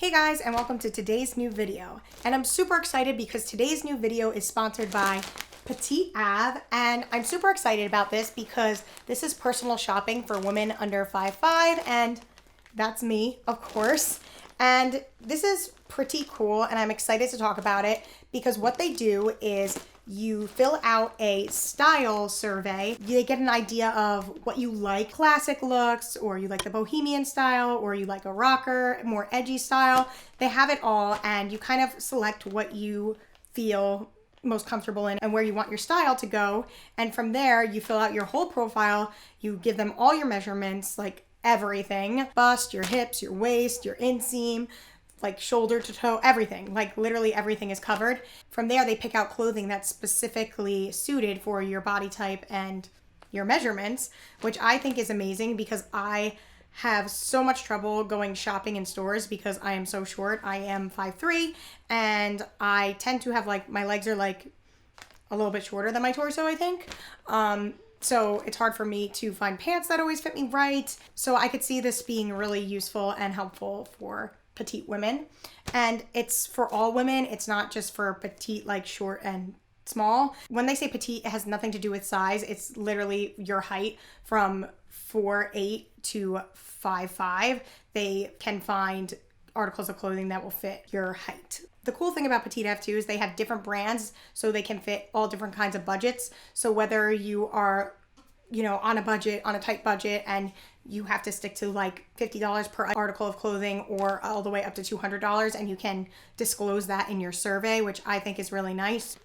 Hey guys, and welcome to today's new video. And I'm super excited because today's new video is sponsored by PETITE AVE, and I'm super excited about this because this is personal shopping for women under 5'5", and that's me, of course. And this is pretty cool, and I'm excited to talk about it because what they do is you fill out a style survey. You get an idea of what you like, classic looks, or you like the bohemian style, or you like a rocker, more edgy style. They have it all, and you kind of select what you feel most comfortable in and where you want your style to go. And from there, you fill out your whole profile. You give them all your measurements, like everything, bust, your hips, your waist, your inseam, like shoulder to toe, everything, like literally everything is covered. From there, they pick out clothing that's specifically suited for your body type and your measurements, which I think is amazing because I have so much trouble going shopping in stores because I am so short. I am 5'3", and I tend to have like, my legs are like a little bit shorter than my torso, I think. So it's hard for me to find pants that always fit me right. So I could see this being really useful and helpful for petite women, and it's for all women. It's not just for petite, like short and small. When they say petite, it has nothing to do with size. It's literally your height from 4'8" to 5'5". They can find articles of clothing that will fit your height. The cool thing about PETITE AVE too is they have different brands, so they can fit all different kinds of budgets. So whether you are, you know, on a budget, on a tight budget, and you have to stick to like $50 per article of clothing, or all the way up to $200, and you can disclose that in your survey, which I think is really nice.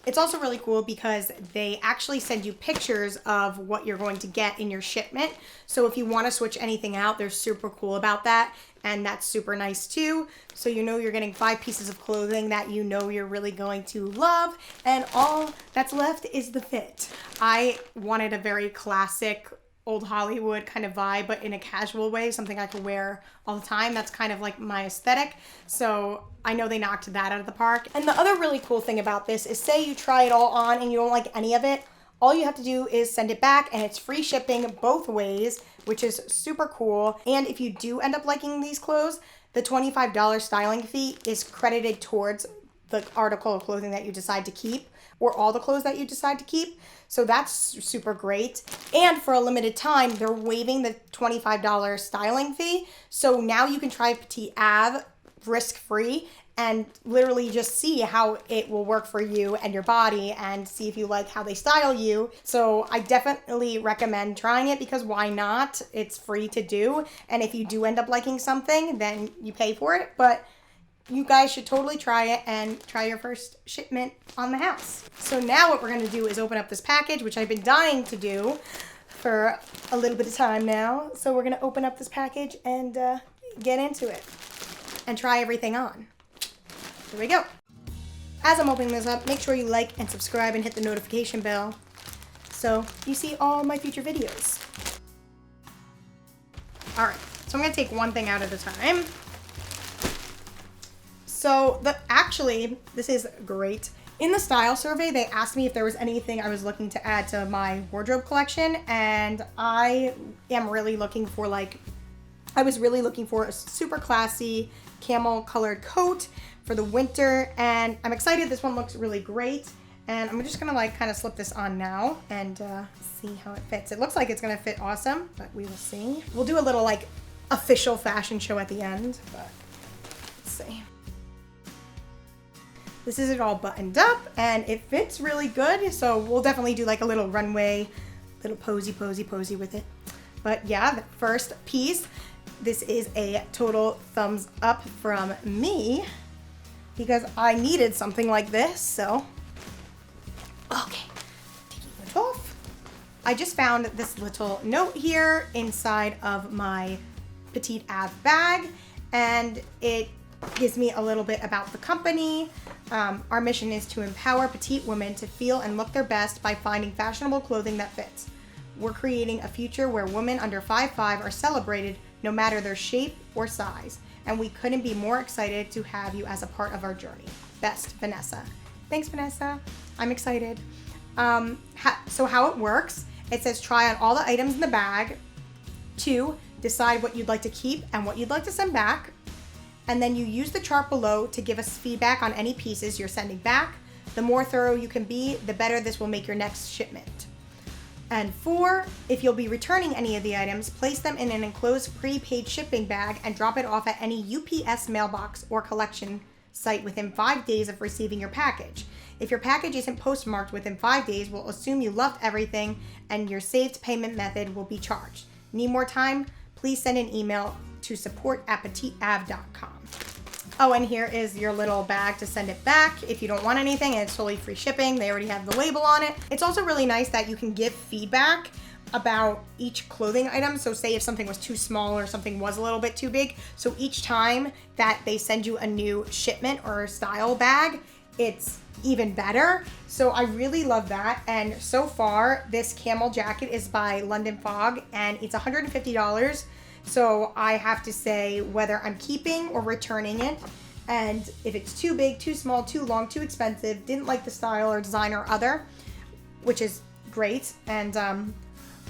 It's also really cool because they actually send you pictures of what you're going to get in your shipment. So if you want to switch anything out, they're super cool about that. And that's super nice too. So you know you're getting 5 pieces of clothing that you know you're really going to love. And all that's left is the fit. I wanted a very classic old Hollywood kind of vibe, but in a casual way, something I could wear all the time. That's kind of like my aesthetic. So I know they knocked that out of the park. And the other really cool thing about this is, say you try it all on and you don't like any of it, all you have to do is send it back, and it's free shipping both ways, which is super cool. And if you do end up liking these clothes, the $25 styling fee is credited towards the article of clothing that you decide to keep, or all the clothes that you decide to keep. So that's super great. And for a limited time, they're waiving the $25 styling fee. So now you can try PETITE AVE risk-free and literally just see how it will work for you and your body, and see if you like how they style you. So I definitely recommend trying it because why not? It's free to do. And if you do end up liking something, then you pay for it. But you guys should totally try it and try your first shipment on the house. So now what we're going to do is open up this package, which I've been dying to do for a little bit of time now. So we're going to open up this package and get into it and try everything on. Here we go. As I'm opening this up, make sure you like and subscribe and hit the notification bell so you see all my future videos. All right, so I'm going to take one thing out at a time. So actually, this is great. In the style survey, they asked me if there was anything I was looking to add to my wardrobe collection, and I am really looking for I was really looking for a super classy camel colored coat for the winter, and I'm excited. This one looks really great, and I'm just gonna kind of slip this on now and see how it fits. It looks like it's gonna fit awesome, but we will see. We'll do a little official fashion show at the end, but let's see. This is it all buttoned up, and it fits really good, so we'll definitely do a little runway, little posy with it. But yeah, the first piece, this is a total thumbs up from me because I needed something like this, so. Okay, taking it off. I just found this little note here inside of my PETITE AVE bag, and it gives me a little bit about the company. Our mission is to empower petite women to feel and look their best by finding fashionable clothing that fits. We're creating a future where women under 5'5" are celebrated no matter their shape or size, and we couldn't be more excited to have you as a part of our journey. Best, Vanessa. Thanks, Vanessa. I'm excited. So how it works, it says try on all the items in the bag. 2, decide what you'd like to keep and what you'd like to send back. and then you use the chart below to give us feedback on any pieces you're sending back. The more thorough you can be, the better this will make your next shipment. And 4, if you'll be returning any of the items, place them in an enclosed prepaid shipping bag and drop it off at any UPS mailbox or collection site within 5 days of receiving your package. If your package isn't postmarked within 5 days, we'll assume you loved everything and your saved payment method will be charged. Need more time? Please send an email to support@PETITEAVE.com. Oh, and here is your little bag to send it back if you don't want anything, and it's totally free shipping. They already have the label on it. It's also really nice that you can give feedback about each clothing item. So say if something was too small or something was a little bit too big. So each time that they send you a new shipment or style bag, it's even better. So I really love that. And so far, this Camel Jacket is by London Fog and it's $150. So I have to say whether I'm keeping or returning it. And if it's too big, too small, too long, too expensive, didn't like the style or design or other, which is great. And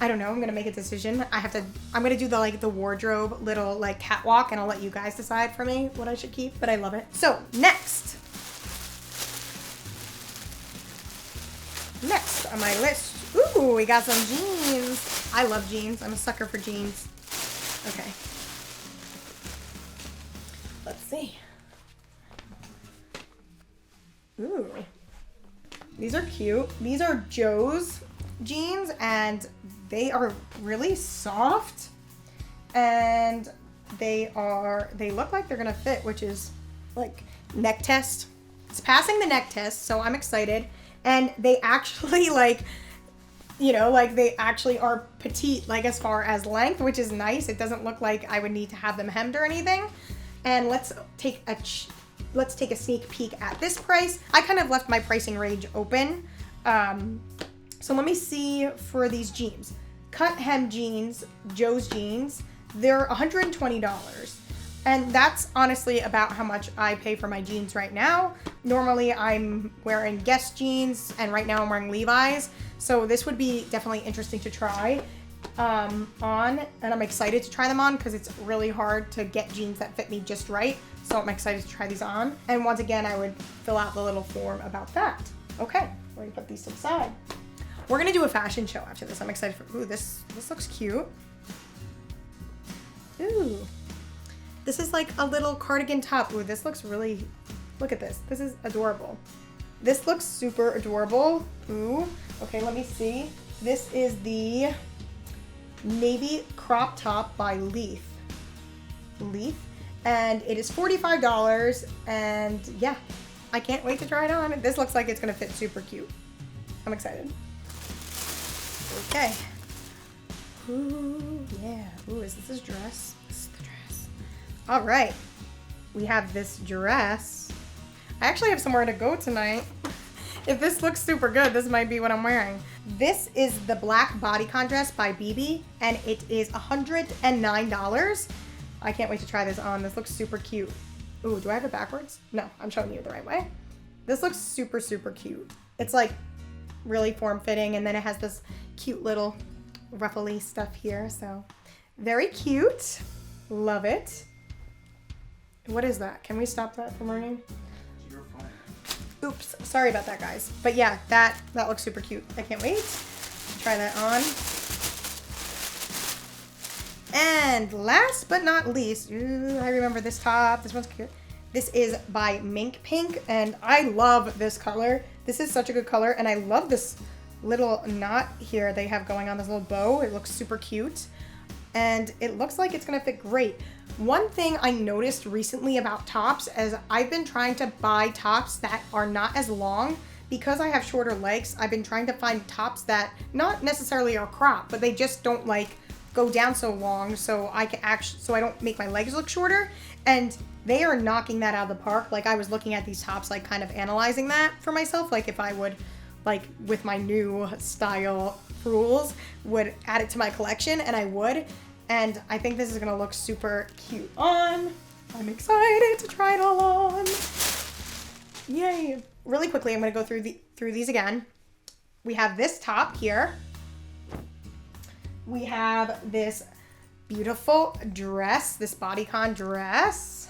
I don't know, I'm gonna make a decision. I'm gonna do the wardrobe little like catwalk, and I'll let you guys decide for me what I should keep, but I love it. So next on my list, ooh, we got some jeans. I love jeans. I'm a sucker for jeans. Okay. Let's see. Ooh. These are cute. These are Joe's jeans and they are really soft and they look like they're gonna fit, which is like neck test. It's passing the neck test, so I'm excited. And they actually they actually are petite, like as far as length, which is nice. It doesn't look like I would need to have them hemmed or anything. And let's take a sneak peek at this price. I kind of left my pricing range open. So let me see for these jeans. Cut hem jeans, Joe's jeans, they're $120. And that's honestly about how much I pay for my jeans right now. Normally I'm wearing Guess jeans and right now I'm wearing Levi's. So this would be definitely interesting to try on, and I'm excited to try them on because it's really hard to get jeans that fit me just right. So I'm excited to try these on. And once again, I would fill out the little form about that. Okay, we're gonna put these to the side. We're gonna do a fashion show after this. I'm excited for, ooh, this looks cute. Ooh. This is like a little cardigan top. Ooh, this looks really, look at this. This is adorable. This looks super adorable. Ooh, okay, let me see. This is the navy crop top by Leaf. And it is $45. And yeah, I can't wait to try it on. This looks like it's gonna fit super cute. I'm excited. Okay. Ooh, yeah. Ooh, is this his dress? This is the dress. All right. We have this dress. I actually have somewhere to go tonight. If this looks super good, this might be what I'm wearing. This is the black bodycon dress by Bebe, and it is $109. I can't wait to try this on. This looks super cute. Ooh, do I have it backwards? No, I'm showing you the right way. This looks super, super cute. It's like really form-fitting, and then it has this cute little ruffly stuff here, so very cute. Love it. What is that? Can we stop that from ringing? Oops, sorry about that, guys. But yeah, that looks super cute. I can't wait to try that on. And last but not least, ooh, I remember this top. This one's cute. This is by Mink Pink, and I love this color. This is such a good color, and I love this little knot here they have going on, this little bow. It looks super cute, and it looks like it's gonna fit great. One thing I noticed recently about tops is I've been trying to buy tops that are not as long. Because I have shorter legs, I've been trying to find tops that not necessarily are cropped, but they just don't like go down so long, so I don't make my legs look shorter. And they are knocking that out of the park. Like, I was looking at these tops, like kind of analyzing that for myself, like if I would, like with my new style rules, would add it to my collection, and I would. And I think this is gonna look super cute on. I'm excited to try it all on. Yay. Really quickly, I'm gonna go through these again. We have this top here. We have this beautiful dress, this bodycon dress.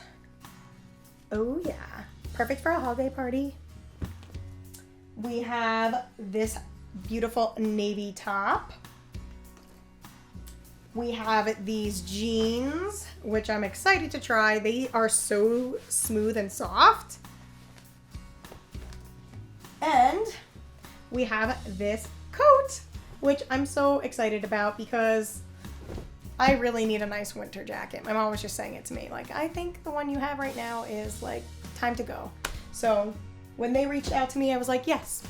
Oh yeah, perfect for a holiday party. We have this beautiful navy top. We have these jeans, which I'm excited to try. They are so smooth and soft. And we have this coat, which I'm so excited about because I really need a nice winter jacket. My mom was just saying it to me, like, I think the one you have right now is like time to go. So when they reached out to me, I was like, yes,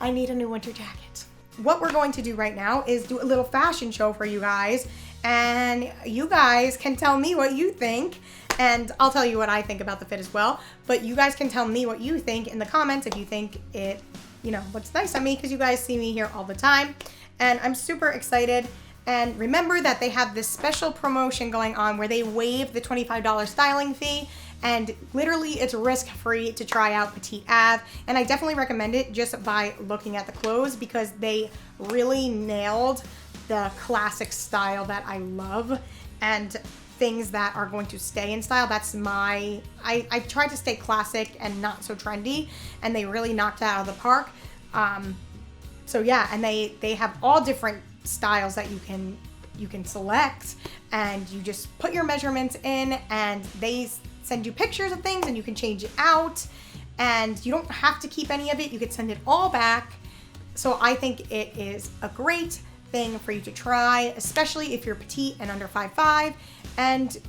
I need a new winter jacket. What we're going to do right now is do a little fashion show for you guys, and you guys can tell me what you think, and I'll tell you what I think about the fit as well, but you guys can tell me what you think in the comments if you think it, you know, looks nice on me, because you guys see me here all the time, and I'm super excited. And remember that they have this special promotion going on where they waive the $25 styling fee, and literally it's risk-free to try out Petite Ave, and I definitely recommend it just by looking at the clothes because they really nailed the classic style that I love and things that are going to stay in style. That's my, I tried to stay classic and not so trendy, and they really knocked it out of the park. So yeah, and they have all different styles that you can select, and you just put your measurements in, and they send you pictures of things, and you can change it out, and you don't have to keep any of it. You could send it all back. So I think it is a great thing for you to try, especially if you're petite and under 5'5", and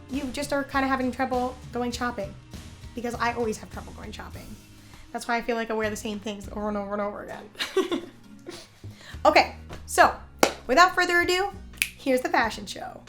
you just are kind of having trouble going shopping, because I always have trouble going shopping. That's why I feel like I wear the same things over and over and over again. Okay, so without further ado, here's the fashion show.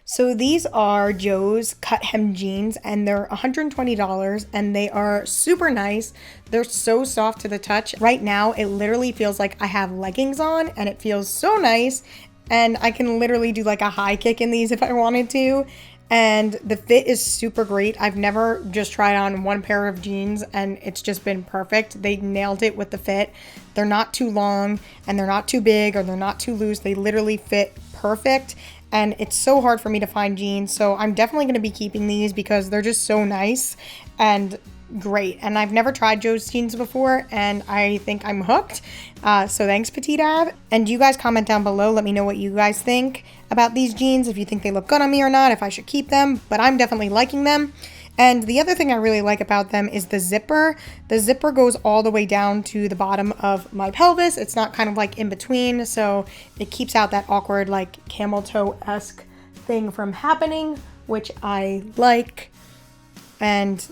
So these are Joe's cut hem jeans, and they're $120, and they are super nice. They're so soft to the touch. Right now, it literally feels like I have leggings on, and it feels so nice, and I can literally do like a high kick in these if I wanted to. And the fit is super great. I've never just tried on one pair of jeans and it's just been perfect. They nailed it with the fit. They're not too long, and they're not too big, or they're not too loose. They literally fit perfect. And it's so hard for me to find jeans, so I'm definitely going to be keeping these because they're just so nice and great. And I've never tried Joe's jeans before, and I think I'm hooked. So thanks, Petite Ave. And you guys comment down below. Let me know what you guys think about these jeans, if you think they look good on me or not, if I should keep them. But I'm definitely liking them. And the other thing I really like about them is the zipper. The zipper goes all the way down to the bottom of my pelvis. It's not kind of like in between, so it keeps out that awkward like camel toe-esque thing from happening, which I like. And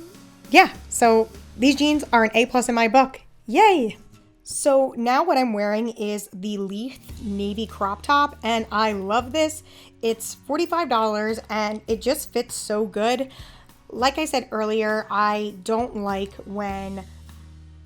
yeah, so these jeans are an A+ in my book. Yay! So now what I'm wearing is the Leaf navy crop top, and I love this. It's $45 and it just fits so good. Like I said earlier, I don't like when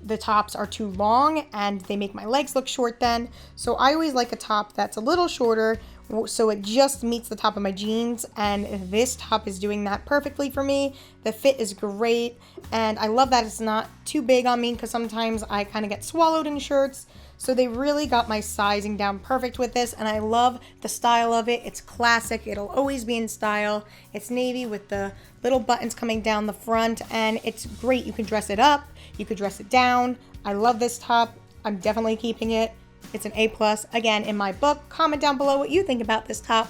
the tops are too long and they make my legs look short then. So I always like a top that's a little shorter so it just meets the top of my jeans, and this top is doing that perfectly for me. The fit is great, and I love that it's not too big on me because sometimes I kind of get swallowed in shirts. So they really got my sizing down perfect with this, and I love the style of it. It's classic. It'll always be in style. It's navy with the little buttons coming down the front, and it's great. You can dress it up. You could dress it down. I love this top. I'm definitely keeping it. It's an A+. Again, in my book. Comment down below what you think about this top.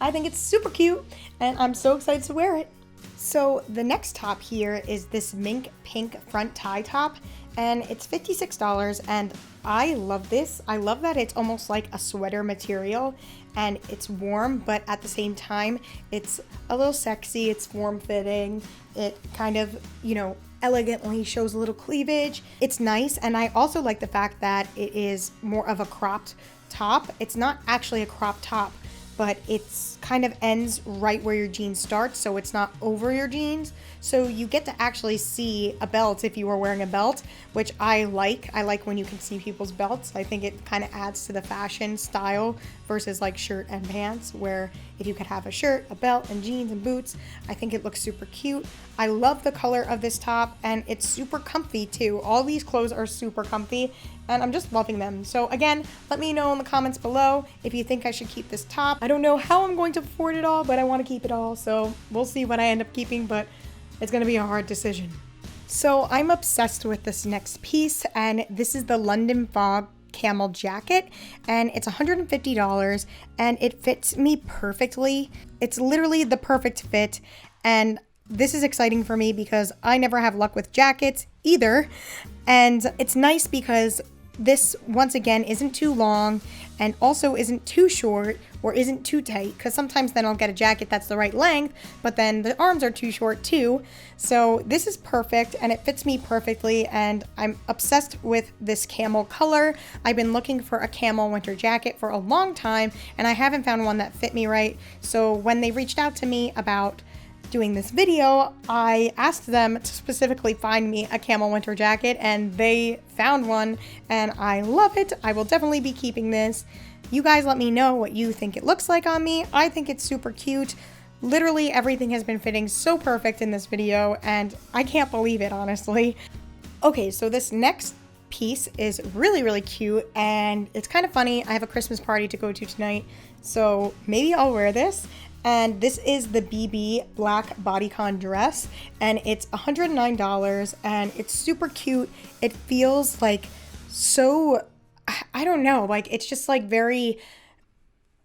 I think it's super cute, and I'm so excited to wear it. So the next top here is this Mink pink front tie top, and it's $56, and I love this. I love that it's almost like a sweater material, and it's warm, but at the same time, it's a little sexy. It's form-fitting. It kind of, you know, elegantly shows a little cleavage. It's nice, and I also like the fact that it is more of a cropped top. It's not actually a crop top, but it's kind of ends right where your jeans start, so it's not over your jeans. So you get to actually see a belt if you were wearing a belt, which I like. I like when you can see people's belts. I think it kind of adds to the fashion style versus like shirt and pants, where if you could have a shirt, a belt, and jeans and boots, I think it looks super cute. I love the color of this top, and it's super comfy too. All these clothes are super comfy, and I'm just loving them. So again, let me know in the comments below if you think I should keep this top. I don't know how I'm going to afford it all, but I want to keep it all, so we'll see what I end up keeping, but It's gonna be a hard decision. So I'm obsessed with this next piece, and this is the London Fog Camel Jacket, and it's $150, and it fits me perfectly. It's literally the perfect fit, and this is exciting for me because I never have luck with jackets either. And it's nice because this, once again, isn't too long and also isn't too short or isn't too tight, because sometimes then I'll get a jacket that's the right length, but then the arms are too short too. So this is perfect and it fits me perfectly, and I'm obsessed with this camel color. I've been looking for a camel winter jacket for a long time and I haven't found one that fit me right. So when they reached out to me about doing this video, I asked them to specifically find me a camel winter jacket, and they found one and I love it. I will definitely be keeping this. You guys let me know what you think it looks like on me. I think it's super cute. Literally everything has been fitting so perfect in this video and I can't believe it, honestly. Okay, so this next piece is really, really cute and it's kind of funny. I have a Christmas party to go to tonight, so maybe I'll wear this. And this is the Bebe black bodycon dress, and it's $109 and it's super cute. It feels like so, I don't know, like it's just like very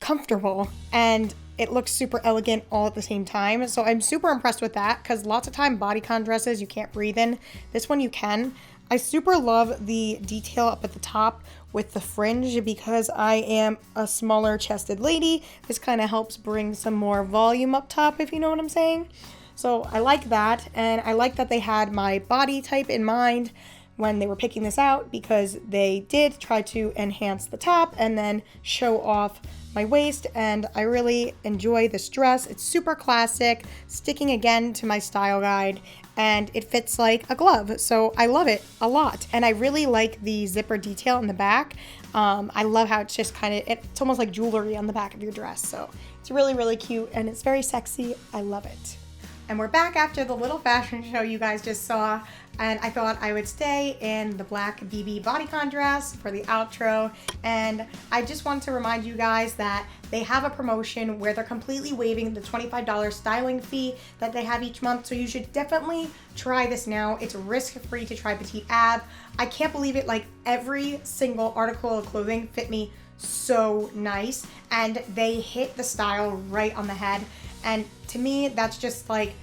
comfortable and it looks super elegant all at the same time. So I'm super impressed with that, because lots of time bodycon dresses you can't breathe in. This one you can. I super love the detail up at the top with the fringe because I am a smaller chested lady. This kind of helps bring some more volume up top, if you know what I'm saying. So I like that, and I like that they had my body type in mind when they were picking this out, because they did try to enhance the top and then show off my waist, and I really enjoy this dress. It's super classic, sticking again to my style guide, and it fits like a glove, so I love it a lot. And I really like the zipper detail in the back. I love how it's just kind of, it's almost like jewelry on the back of your dress, so it's really, really cute and it's very sexy. I love it. And we're back after the little fashion show you guys just saw, and I thought I would stay in the black Bebe bodycon dress for the outro. And I just want to remind you guys that they have a promotion where they're completely waiving the $25 styling fee that they have each month, so you should definitely try this now. It's risk-free to try Petite Ave. I can't believe it, like every single article of clothing fit me so nice, and they hit the style right on the head. And to me, that's just like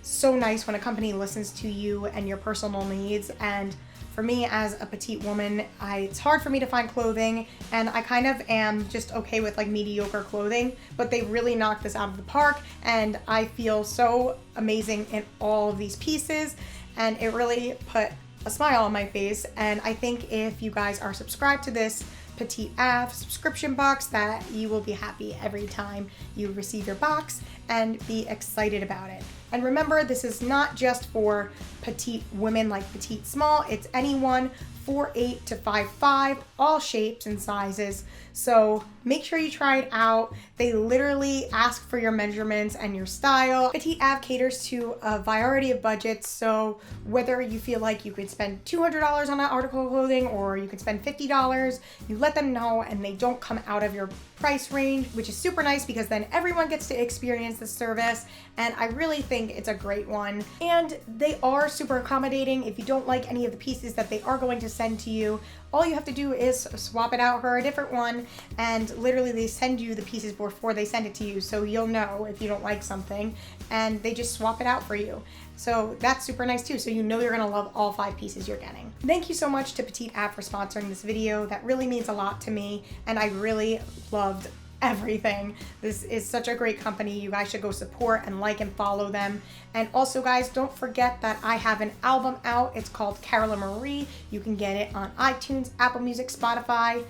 so nice when a company listens to you and your personal needs. And for me as a petite woman, it's hard for me to find clothing, and I kind of am just okay with like mediocre clothing, but they really knocked this out of the park, and I feel so amazing in all of these pieces, and it really put a smile on my face. And I think if you guys are subscribed to this Petite Ave subscription box, that you will be happy every time you receive your box and be excited about it. And remember, this is not just for petite women like petite small, it's anyone 4'8" to 5'5", all shapes and sizes. So make sure you try it out. They literally ask for your measurements and your style. Petite Ave caters to a variety of budgets, so whether you feel like you could spend $200 on an article of clothing or you could spend $50, you let them know and they don't come out of your price range, which is super nice because then everyone gets to experience the service, and I really think it's a great one. And they are super accommodating. If you don't like any of the pieces that they are going to send to you, all you have to do is swap it out for a different one, and literally they send you the pieces before they send it to you, so you'll know if you don't like something, and they just swap it out for you. So that's super nice too, so you know you're gonna love all 5 pieces you're getting. Thank you so much to Petite Ave for sponsoring this video. That really means a lot to me, and I really loved everything. This is such a great company. You guys should go support and like and follow them. And also guys, don't forget that I have an album out. It's called Carolyn Marie. You can get it on iTunes, Apple Music, Spotify,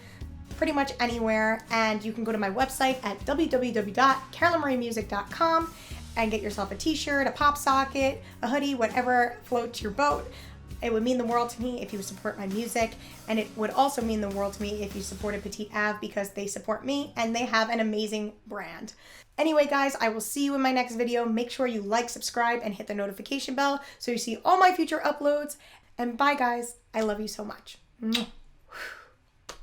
pretty much anywhere. And you can go to my website at www.carolynmariemusic.com and get yourself a t-shirt, a Popsocket, a hoodie, whatever floats your boat. It would mean the world to me if you support my music, and it would also mean the world to me if you supported Petite Ave, because they support me and they have an amazing brand. Anyway guys, I will see you in my next video. Make sure you like, subscribe, and hit the notification bell so you see all my future uploads. And bye guys, I love you so much. Mwah.